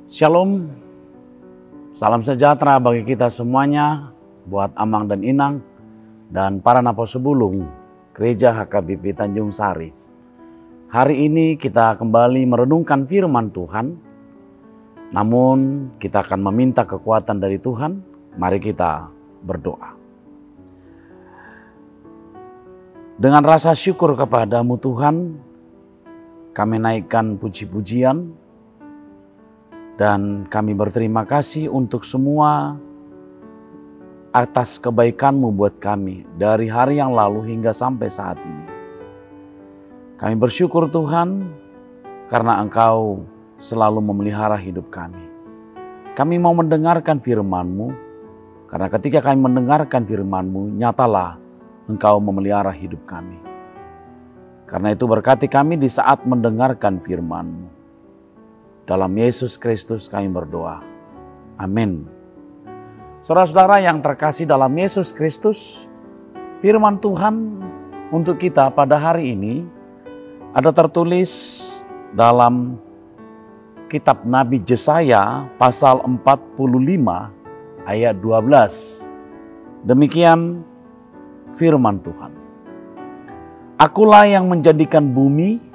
Shalom, salam sejahtera bagi kita semuanya, buat Amang dan Inang, dan para naposebulung Gereja HKBP Tanjung Sari. Hari ini kita kembali merenungkan firman Tuhan, namun kita akan meminta kekuatan dari Tuhan. Mari kita berdoa. Dengan rasa syukur kepadamu Tuhan, kami naikkan puji-pujian, dan kami berterima kasih untuk semua atas kebaikan-Mu buat kami dari hari yang lalu hingga sampai saat ini. Kami bersyukur Tuhan karena Engkau selalu memelihara hidup kami. Kami mau mendengarkan firman-Mu, karena ketika kami mendengarkan firman-Mu, nyatalah Engkau memelihara hidup kami. Karena itu berkati kami di saat mendengarkan firman-Mu. Dalam Yesus Kristus kami berdoa. Amin. Saudara-saudara yang terkasih dalam Yesus Kristus, firman Tuhan untuk kita pada hari ini ada tertulis dalam kitab Nabi Yesaya pasal 45 ayat 12. Demikian firman Tuhan. Akulah yang menjadikan bumi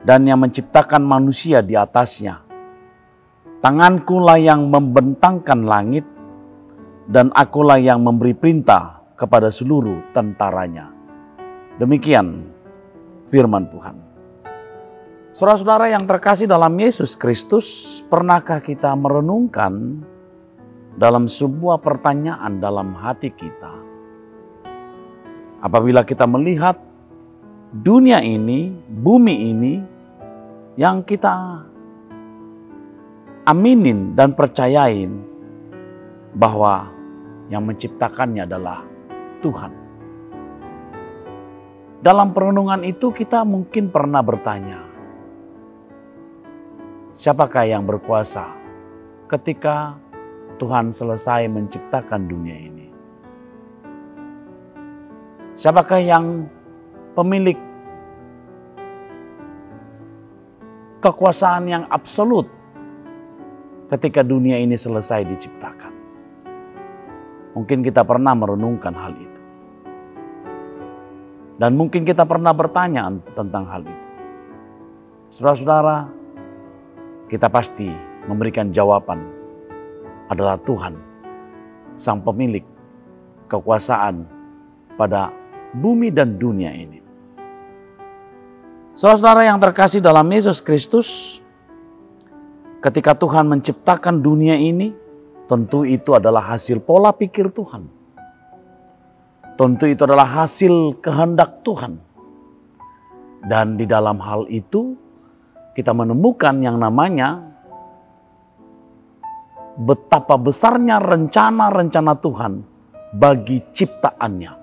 dan yang menciptakan manusia di atasnya. Tanganku lah yang membentangkan langit, dan akulah yang memberi perintah kepada seluruh tentaranya. Demikian firman Tuhan. Saudara-saudara yang terkasih dalam Yesus Kristus, pernahkah kita merenungkan dalam sebuah pertanyaan dalam hati kita? Apabila kita melihat dunia ini, bumi ini, yang kita aminin dan percayain bahwa yang menciptakannya adalah Tuhan. Dalam perenungan itu kita mungkin pernah bertanya, siapakah yang berkuasa ketika Tuhan selesai menciptakan dunia ini? Siapakah yang pemilik kekuasaan yang absolut ketika dunia ini selesai diciptakan? Mungkin kita pernah merenungkan hal itu. Dan mungkin kita pernah bertanya tentang hal itu. Saudara-saudara, kita pasti memberikan jawaban adalah Tuhan, Sang Pemilik kekuasaan pada bumi dan dunia ini. Saudara-saudara yang terkasih dalam Yesus Kristus, ketika Tuhan menciptakan dunia ini, tentu itu adalah hasil pola pikir Tuhan. Tentu itu adalah hasil kehendak Tuhan. Dan di dalam hal itu, kita menemukan yang namanya betapa besarnya rencana-rencana Tuhan bagi ciptaannya.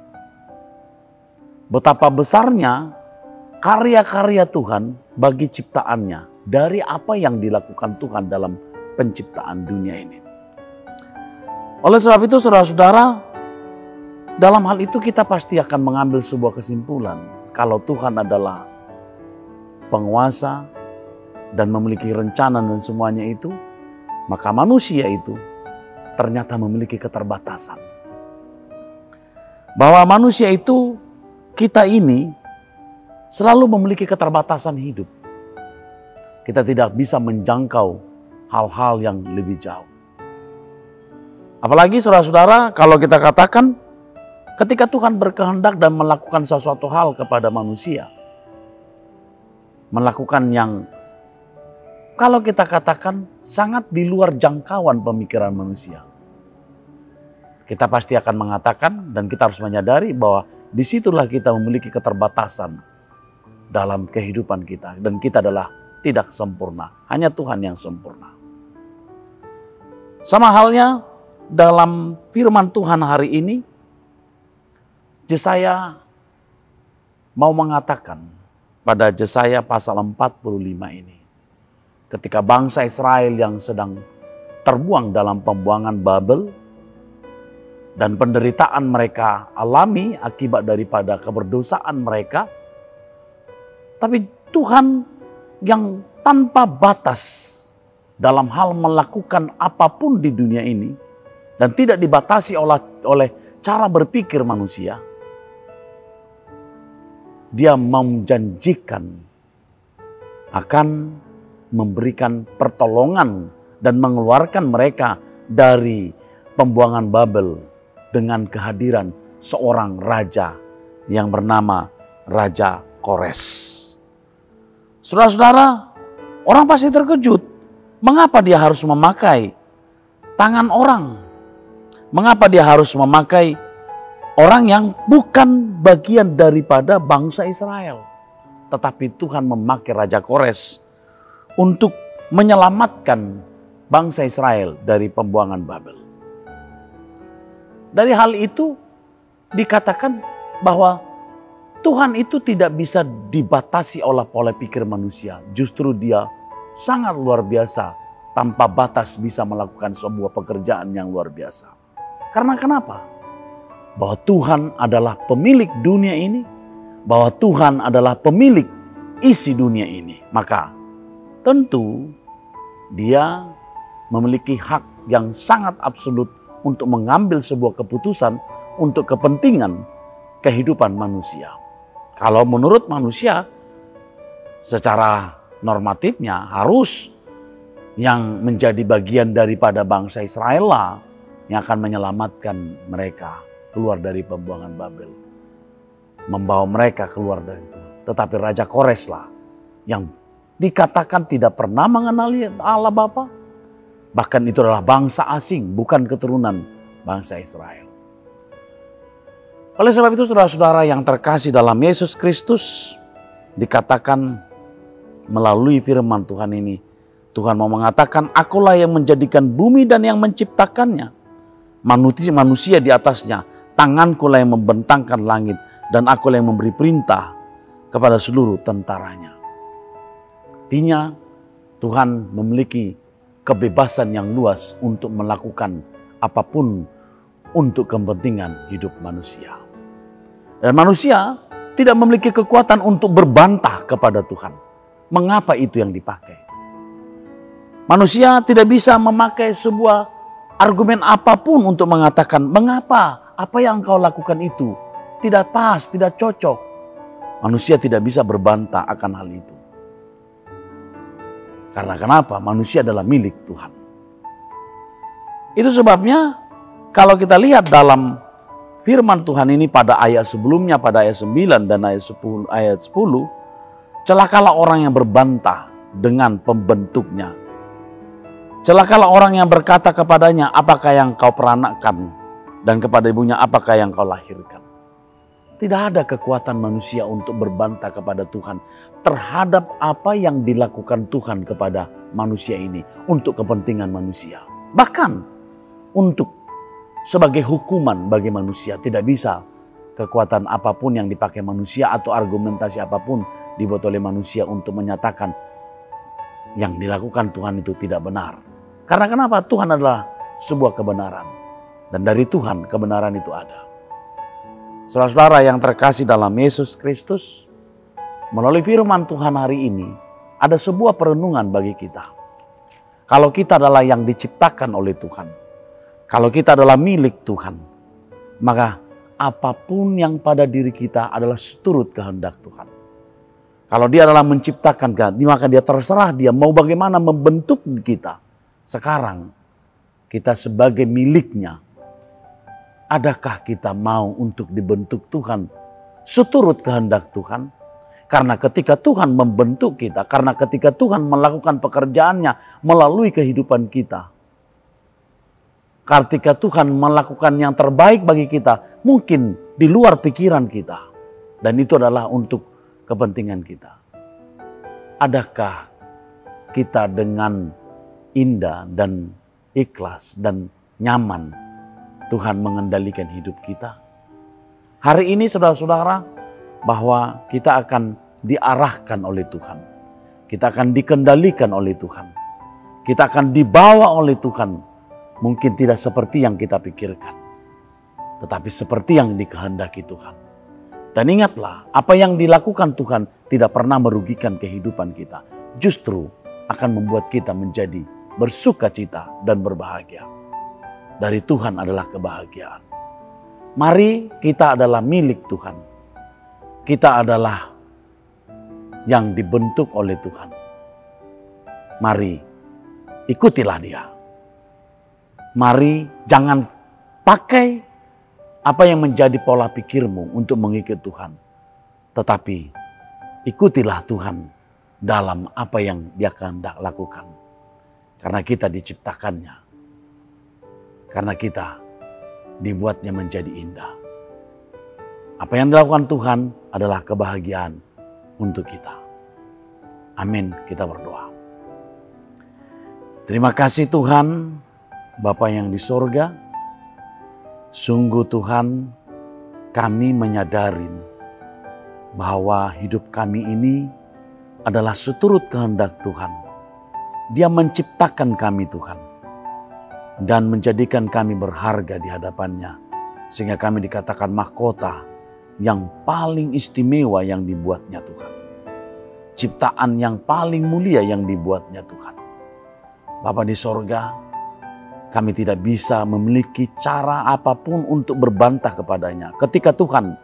Betapa besarnya karya-karya Tuhan bagi ciptaannya dari apa yang dilakukan Tuhan dalam penciptaan dunia ini. Oleh sebab itu saudara-saudara, dalam hal itu kita pasti akan mengambil sebuah kesimpulan. Kalau Tuhan adalah penguasa dan memiliki rencana dan semuanya itu, maka manusia itu ternyata memiliki keterbatasan. Bahwa manusia itu, kita ini selalu memiliki keterbatasan hidup. Kita tidak bisa menjangkau hal-hal yang lebih jauh. Apalagi saudara-saudara, kalau kita katakan ketika Tuhan berkehendak dan melakukan sesuatu hal kepada manusia, melakukan yang kalau kita katakan sangat di luar jangkauan pemikiran manusia, kita pasti akan mengatakan dan kita harus menyadari bahwa disitulah kita memiliki keterbatasan dalam kehidupan kita. Dan kita adalah tidak sempurna. Hanya Tuhan yang sempurna. Sama halnya dalam firman Tuhan hari ini, Yesaya mau mengatakan pada Yesaya pasal 45 ini. Ketika bangsa Israel yang sedang terbuang dalam pembuangan Babel, dan penderitaan mereka alami akibat daripada keberdosaan mereka. Tapi Tuhan yang tanpa batas dalam hal melakukan apapun di dunia ini dan tidak dibatasi oleh cara berpikir manusia, Dia menjanjikan akan memberikan pertolongan dan mengeluarkan mereka dari pembuangan Babel dengan kehadiran seorang raja yang bernama Raja Kores. Saudara-saudara, orang pasti terkejut. Mengapa dia harus memakai tangan orang? Mengapa dia harus memakai orang yang bukan bagian daripada bangsa Israel? Tetapi Tuhan memakai Raja Kores untuk menyelamatkan bangsa Israel dari pembuangan Babel. Dari hal itu dikatakan bahwa Tuhan itu tidak bisa dibatasi oleh pola pikir manusia. Justru Dia sangat luar biasa, tanpa batas bisa melakukan sebuah pekerjaan yang luar biasa. Karena kenapa? Bahwa Tuhan adalah pemilik dunia ini, bahwa Tuhan adalah pemilik isi dunia ini. Maka tentu Dia memiliki hak yang sangat absolut untuk mengambil sebuah keputusan untuk kepentingan kehidupan manusia. Kalau menurut manusia, secara normatifnya harus yang menjadi bagian daripada bangsa Israel lah yang akan menyelamatkan mereka keluar dari pembuangan Babel. Membawa mereka keluar dari itu. Tetapi Raja Kores lah yang dikatakan tidak pernah mengenali Allah Bapa. Bahkan itu adalah bangsa asing, bukan keturunan bangsa Israel. Oleh sebab itu saudara-saudara yang terkasih dalam Yesus Kristus, dikatakan melalui firman Tuhan ini, Tuhan mau mengatakan, akulah yang menjadikan bumi dan yang menciptakannya. Manusia di atasnya, tangankulah yang membentangkan langit dan akulah yang memberi perintah kepada seluruh tentaranya. Artinya Tuhan memiliki kebebasan yang luas untuk melakukan apapun untuk kepentingan hidup manusia. Dan manusia tidak memiliki kekuatan untuk berbantah kepada Tuhan. Mengapa itu yang dipakai? Manusia tidak bisa memakai sebuah argumen apapun untuk mengatakan, mengapa apa yang kau lakukan itu tidak pas, tidak cocok. Manusia tidak bisa berbantah akan hal itu. Karena kenapa? Manusia adalah milik Tuhan. Itu sebabnya kalau kita lihat dalam firman Tuhan ini pada ayat sebelumnya, pada ayat 9 dan ayat 10, celakalah orang yang berbantah dengan pembentuknya. Celakalah orang yang berkata kepadanya, apakah yang kau peranakkan? Dan kepada ibunya, apakah yang kau lahirkan? Tidak ada kekuatan manusia untuk berbantah kepada Tuhan terhadap apa yang dilakukan Tuhan kepada manusia ini untuk kepentingan manusia. Bahkan untuk sebagai hukuman bagi manusia, tidak bisa kekuatan apapun yang dipakai manusia atau argumentasi apapun dibuat oleh manusia untuk menyatakan yang dilakukan Tuhan itu tidak benar. Karena kenapa? Tuhan adalah sebuah kebenaran. Dan dari Tuhan kebenaran itu ada. Saudara-saudara yang terkasih dalam Yesus Kristus, melalui firman Tuhan hari ini, ada sebuah perenungan bagi kita. Kalau kita adalah yang diciptakan oleh Tuhan, kalau kita adalah milik Tuhan, maka apapun yang pada diri kita adalah seturut kehendak Tuhan. Kalau Dia adalah menciptakan kita, maka Dia terserah Dia mau bagaimana membentuk kita. Sekarang kita sebagai miliknya, adakah kita mau untuk dibentuk Tuhan seturut kehendak Tuhan? Karena ketika Tuhan membentuk kita, karena ketika Tuhan melakukan pekerjaannya melalui kehidupan kita, ketika Tuhan melakukan yang terbaik bagi kita, mungkin di luar pikiran kita. Dan itu adalah untuk kepentingan kita. Adakah kita dengan indah dan ikhlas dan nyaman Tuhan mengendalikan hidup kita? Hari ini saudara-saudara, bahwa kita akan diarahkan oleh Tuhan. Kita akan dikendalikan oleh Tuhan. Kita akan dibawa oleh Tuhan. Mungkin tidak seperti yang kita pikirkan, tetapi seperti yang dikehendaki Tuhan. Dan ingatlah, apa yang dilakukan Tuhan tidak pernah merugikan kehidupan kita. Justru akan membuat kita menjadi bersuka cita, dan berbahagia. Dari Tuhan adalah kebahagiaan. Mari kita adalah milik Tuhan. Kita adalah yang dibentuk oleh Tuhan. Mari ikutilah Dia. Mari jangan pakai apa yang menjadi pola pikirmu untuk mengikut Tuhan. Tetapi ikutilah Tuhan dalam apa yang Dia kehendak lakukan. Karena kita diciptakannya. Karena kita dibuatnya menjadi indah. Apa yang dilakukan Tuhan adalah kebahagiaan untuk kita. Amin, kita berdoa. Terima kasih Tuhan, Bapa yang di sorga. Sungguh Tuhan, kami menyadari bahwa hidup kami ini adalah seturut kehendak Tuhan. Dia menciptakan kami Tuhan, dan menjadikan kami berharga di hadapannya. Sehingga kami dikatakan mahkota yang paling istimewa yang dibuatnya Tuhan. Ciptaan yang paling mulia yang dibuatnya Tuhan. Bapa di sorga, kami tidak bisa memiliki cara apapun untuk berbantah kepadanya. Ketika Tuhan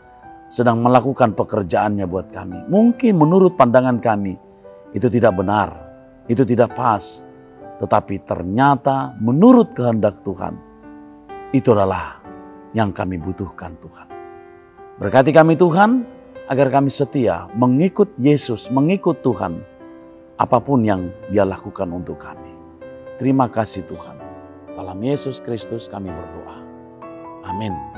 sedang melakukan pekerjaannya buat kami. Mungkin menurut pandangan kami itu tidak benar, itu tidak pas. Tetapi ternyata menurut kehendak Tuhan, itu adalah yang kami butuhkan Tuhan. Berkati kami Tuhan, agar kami setia mengikut Yesus, mengikut Tuhan, apapun yang Dia lakukan untuk kami. Terima kasih Tuhan. Dalam Yesus Kristus kami berdoa. Amin.